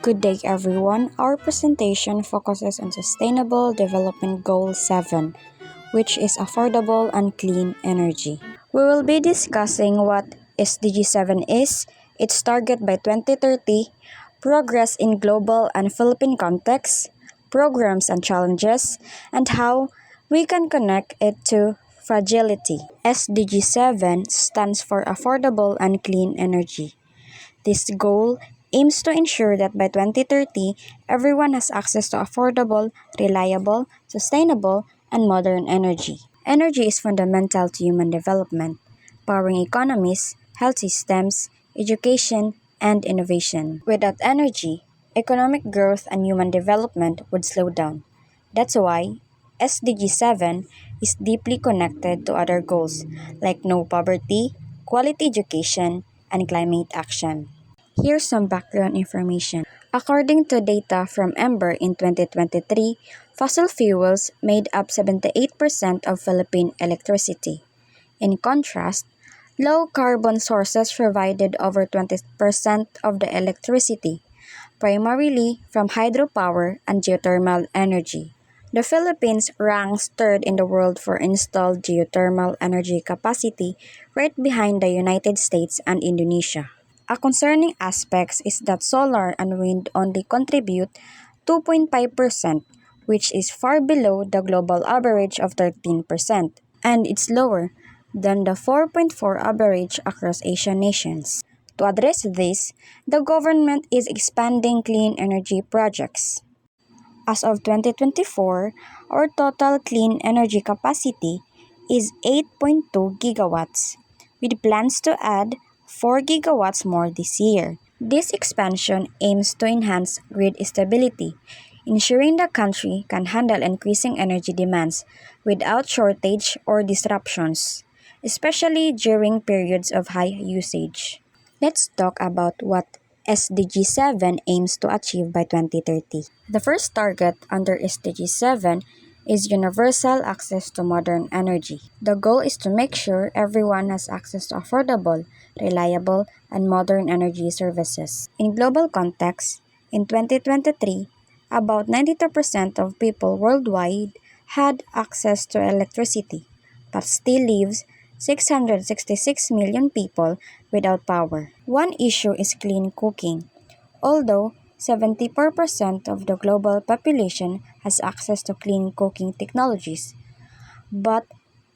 Good day, everyone. Our presentation focuses on Sustainable Development Goal 7, which is affordable and clean energy. We will be discussing what SDG 7 is, its target by 2030, progress in global and Philippine context, programs and challenges, and how we can connect it to fragility. SDG 7 stands for Affordable and Clean Energy. This goal aims to ensure that by 2030, everyone has access to affordable, reliable, sustainable, and modern energy. Energy is fundamental to human development, powering economies, health systems, education, and innovation. Without energy, economic growth and human development would slow down. That's why SDG 7 is deeply connected to other goals like no poverty, quality education, and climate action. Here's some background information. According to data from Ember in 2023, fossil fuels made up 78% of Philippine electricity. In contrast, low carbon sources provided over 20% of the electricity, primarily from hydropower and geothermal energy. The Philippines ranks third in the world for installed geothermal energy capacity, right behind the United States and Indonesia. A concerning aspect is that solar and wind only contribute 2.5%, which is far below the global average of 13%, and it's lower than the 4.4 average across Asian nations. To address this, the government is expanding clean energy projects. As of 2024, our total clean energy capacity is 8.2 gigawatts, with plans to add 4 gigawatts more this year. This expansion aims to enhance grid stability, ensuring the country can handle increasing energy demands without shortage or disruptions, especially during periods of high usage. Let's talk about what SDG 7 aims to achieve by 2030. The first target under SDG 7 is universal access to modern energy. The goal is to make sure everyone has access to affordable, reliable, and modern energy services. In global context, in 2023, about 92% of people worldwide had access to electricity, but still leaves 666 million people without power. One issue is clean cooking. Although 74% of the global population has access to clean cooking technologies, but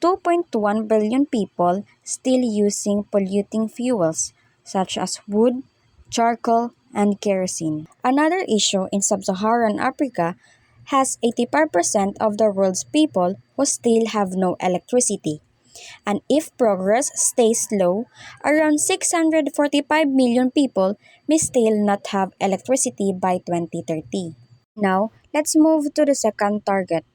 2.1 billion people still using polluting fuels such as wood, charcoal, and kerosene. Another issue in sub-Saharan Africa has 85% of the world's people who still have no electricity. And if progress stays slow, around 645 million people may still not have electricity by 2030. Now, let's move to the second target: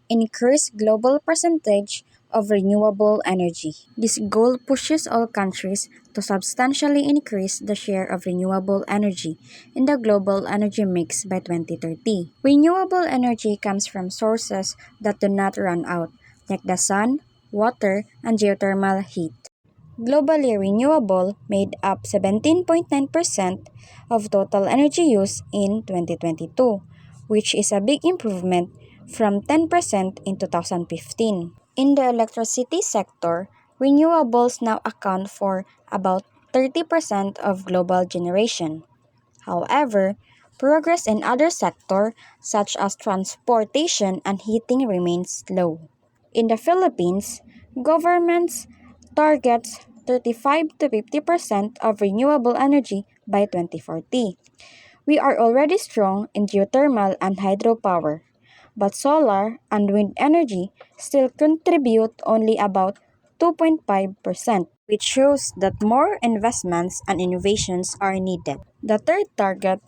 increase global percentage of renewable energy. This goal pushes all countries to substantially increase the share of renewable energy in the global energy mix by 2030. Renewable energy comes from sources that do not run out, like the sun, water, and geothermal heat. Globally, renewable made up 17.9% of total energy use in 2022, which is a big improvement from 10% in 2015. In the electricity sector, renewables now account for about 30% of global generation. However, progress in other sectors such as transportation and heating remains slow. In the Philippines, governments targets 35 to 50% of renewable energy by 2040. We are already strong in geothermal and hydropower, but solar and wind energy still contribute only about 2.5%, which shows that more investments and innovations are needed. The third target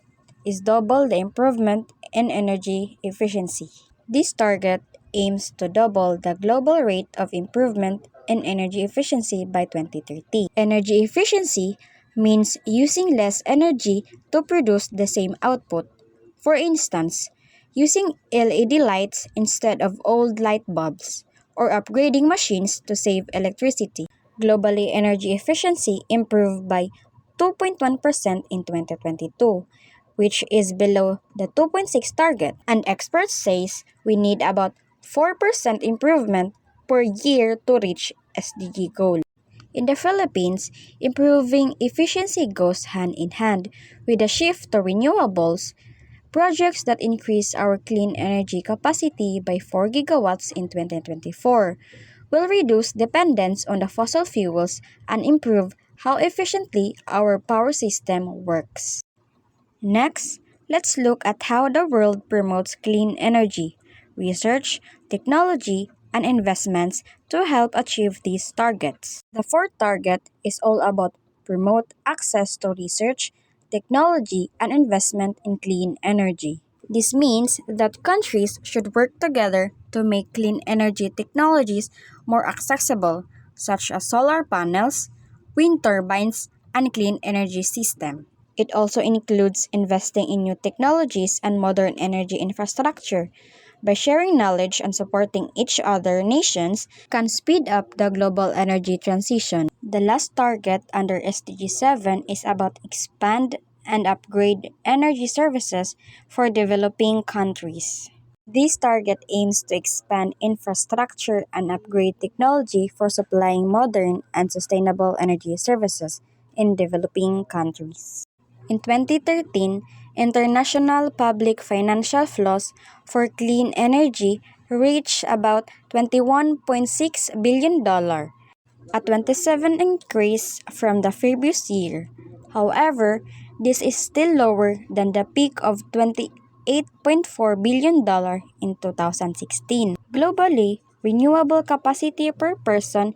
is double the improvement in energy efficiency. This target aims to double the global rate of improvement in energy efficiency by 2030. Energy efficiency means using less energy to produce the same output. For instance, using LED lights instead of old light bulbs, or upgrading machines to save electricity. Globally, energy efficiency improved by 2.1% in 2022, which is below the 2.6 target, and experts says we need about 4% improvement per year to reach SDG goal. In the Philippines, improving efficiency goes hand in hand with a shift to renewables. Projects that increase our clean energy capacity by 4 gigawatts in 2024 will reduce dependence on the fossil fuels and improve how efficiently our power system works. Next, let's look at how the world promotes clean energy, research, technology, and investments to help achieve these targets. The fourth target is all about promote access to research, technology, and investment in clean energy. This means that countries should work together to make clean energy technologies more accessible, such as solar panels, wind turbines, and clean energy system. It also includes investing in new technologies and modern energy infrastructure. By sharing knowledge and supporting each other, nations can speed up the global energy transition. The last target under SDG 7 is about expand and upgrade energy services for developing countries. This target aims to expand infrastructure and upgrade technology for supplying modern and sustainable energy services in developing countries. In 2013, international public financial flows for clean energy reached about $21.6 billion, a 27 increase from the previous year. However, this is still lower than the peak of $28.4 billion in 2016. Globally, renewable capacity per person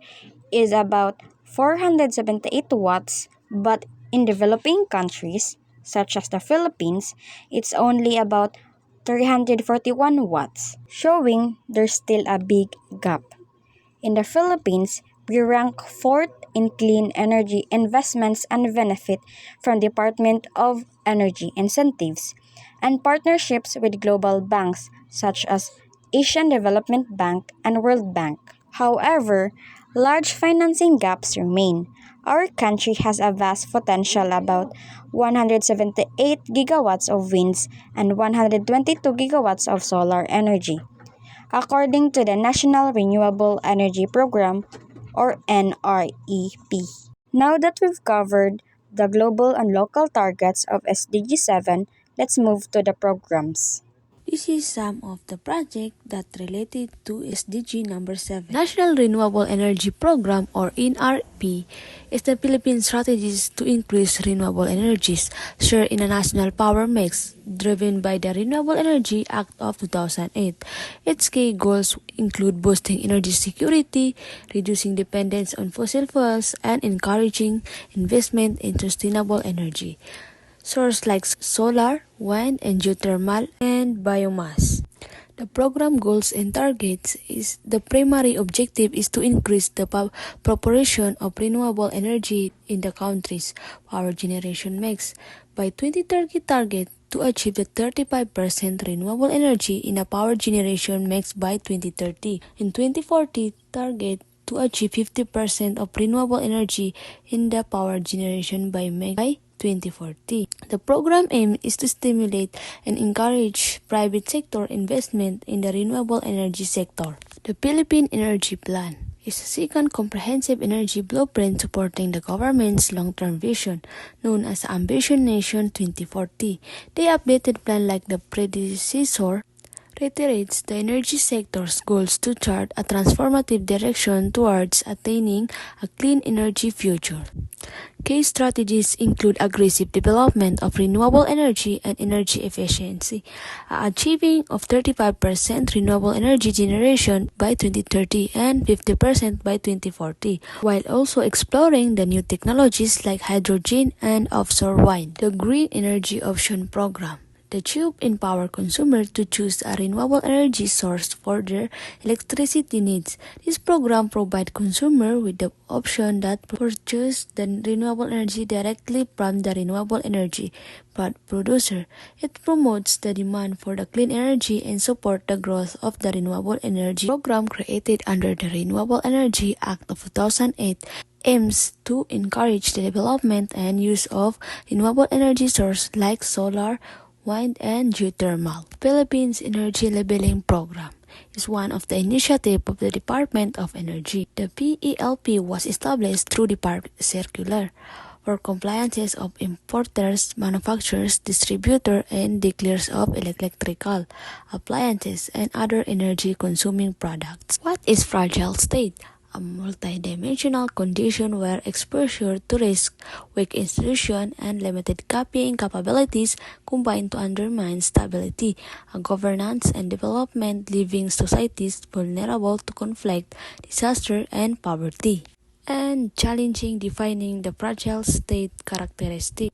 is about 478 watts, but in developing countries, such as the Philippines, it's only about 341 watts, showing there's still a big gap. In the Philippines, we rank fourth in clean energy investments and benefit from Department of Energy incentives and partnerships with global banks such as Asian Development Bank and World Bank. However, large financing gaps remain. Our country has a vast potential about 178 gigawatts of winds and 122 gigawatts of solar energy, according to the National Renewable Energy Program or NREP. Now that we've covered the global and local targets of SDG 7, let's move to the programs. This is some of the projects that related to SDG number 7. National Renewable Energy Program or NRP is the Philippine strategies to increase renewable energies share in a national power mix driven by the Renewable Energy Act of 2008. Its key goals include boosting energy security, reducing dependence on fossil fuels, and encouraging investment in sustainable energy sources like solar, wind, and geothermal and biomass. The program goals and targets is the primary objective is to increase the proportion of renewable energy in the country's power generation mix. By 2030 target to achieve the 35% renewable energy in a power generation mix by 2030. In 2040 target to achieve 50% of renewable energy in the power generation by 2040. The program aim is to stimulate and encourage private sector investment in the renewable energy sector. The Philippine Energy Plan is a second comprehensive energy blueprint supporting the government's long-term vision, known as Ambition Nation 2040. The updated plan, like the predecessor, reiterates the energy sector's goals to chart a transformative direction towards attaining a clean energy future. Key strategies include aggressive development of renewable energy and energy efficiency, achieving of 35% renewable energy generation by 2030 and 50% by 2040, while also exploring the new technologies like hydrogen and offshore wind. The Green Energy Option Program, the tube empower consumers to choose a renewable energy source for their electricity needs. This program provides consumers with the option that purchase the renewable energy directly from the renewable energy producer. It promotes the demand for the clean energy and support the growth of the renewable energy program created under the Renewable Energy Act of 2008. aims to encourage the development and use of renewable energy sources like solar, wind, and geothermal. Philippines Energy Labeling Program is one of the initiatives of the Department of Energy. The PELP was established through Department Circular for compliances of importers, manufacturers, distributors, and declares of electrical appliances and other energy-consuming products. What is fragile state? A multidimensional condition where exposure to risk, weak institution, and limited copying capabilities combine to undermine stability, a governance and development, leaving societies vulnerable to conflict, disaster, and poverty. And challenging defining the fragile state characteristic.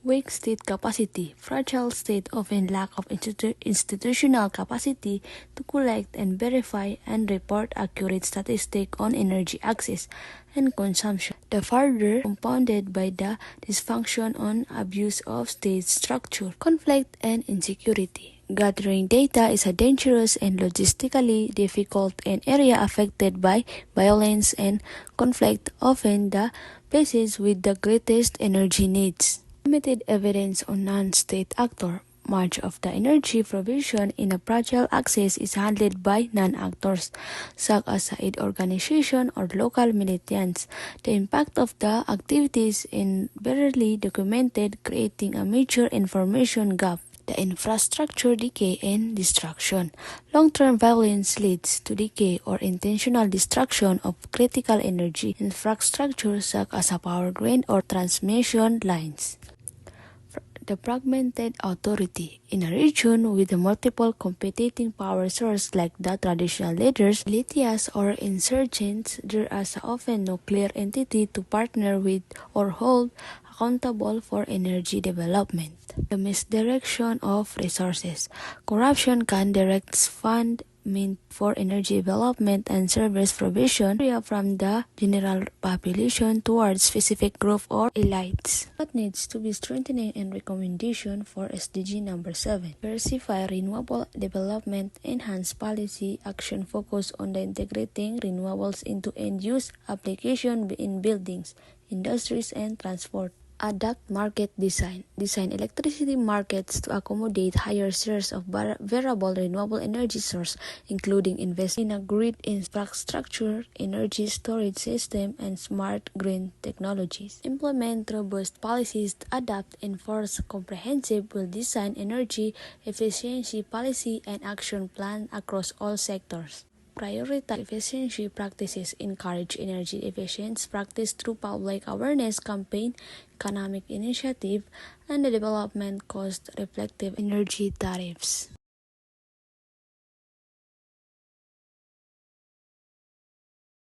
Weak state capacity. Fragile state often lack of institutional capacity to collect and verify and report accurate statistics on energy access and consumption. The further compounded by the dysfunction on abuse of state structure, conflict, and insecurity. Gathering data is a dangerous and logistically difficult an area affected by violence and conflict, often the places with the greatest energy needs. Limited evidence on non-state actor. Much of the energy provision in a fragile access is handled by non-actors, such as aid organizations or local militants. The impact of the activities is barely documented, creating a major information gap. The infrastructure decay and destruction. Long-term violence leads to decay or intentional destruction of critical energy infrastructure such as a power grid or transmission lines. The fragmented authority. In a region with multiple competing power sources like the traditional leaders, militias, or insurgents, there is often no clear entity to partner with or hold accountable for energy development. The misdirection of resources. Corruption can direct funds meant for energy development and service provision from the general population towards specific group or elites. What needs to be strengthened and recommendation for SDG number 7. Diversify renewable development, enhance policy action focus on the integrating renewables into end-use application in buildings, industries, and transport. Adapt market design. Design electricity markets to accommodate higher shares of variable renewable energy source, including investing in a grid infrastructure, energy storage system, and smart green technologies. Implement robust policies to adapt and enforce comprehensive well-designed energy efficiency policy and action plan across all sectors. Prioritize efficiency practices, encourage energy efficiency practice through public awareness campaign, economic initiative, and the development cost-reflective energy tariffs.